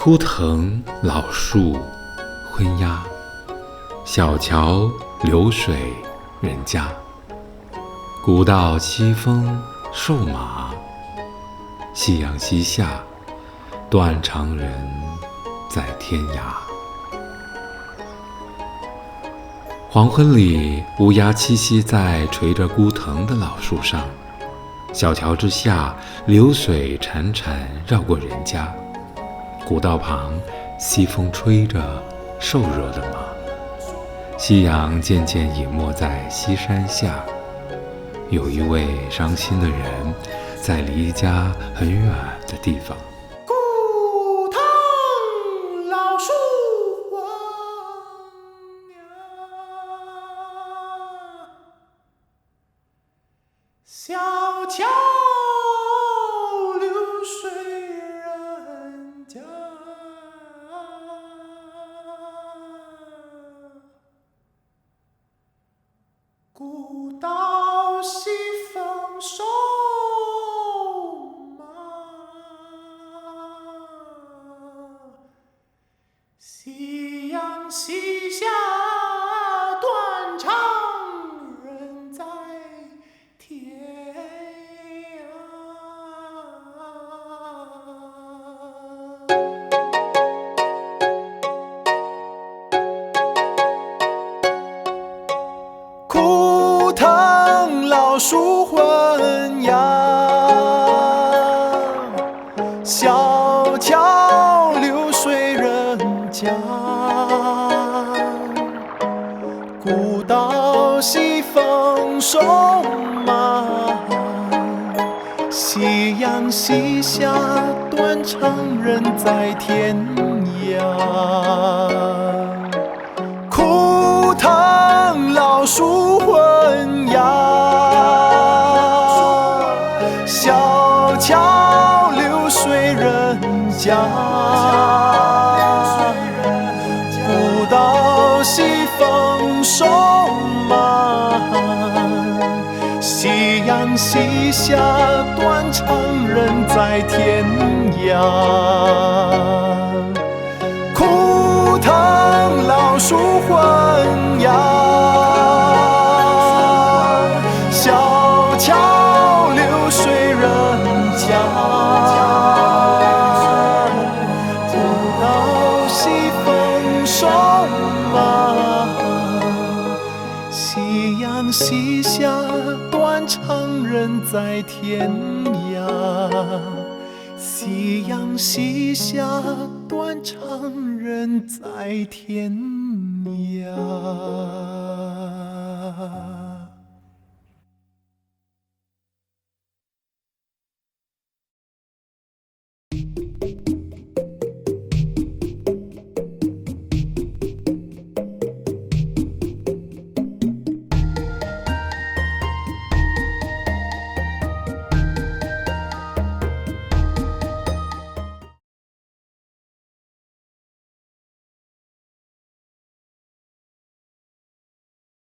枯藤老树昏鸦，小桥流水人家。古道西风瘦马，夕阳西下，断肠人在天涯。黄昏里，乌鸦栖息在垂着孤藤的老树上，小桥之下，流水潺潺绕过人家。古道旁，西风吹着瘦弱的马，夕阳渐渐隐没在西山下。有一位伤心的人，在离家很远的地方。古藤老树昏鸦，小桥流水人家。古道西风瘦马，夕阳西下，断肠人在天涯。枯藤老树昏鸦，小桥流水人家。古道西风瘦马，夕阳西下，断肠人在天涯。枯藤老树昏鸦，小桥流水人家。古道西风瘦马，夕阳西下，断肠人在天涯。枯藤老树昏鸦，小桥流水人家。古道西风瘦马，夕阳西下，断肠人在天涯。夕阳西下，断肠人在天涯。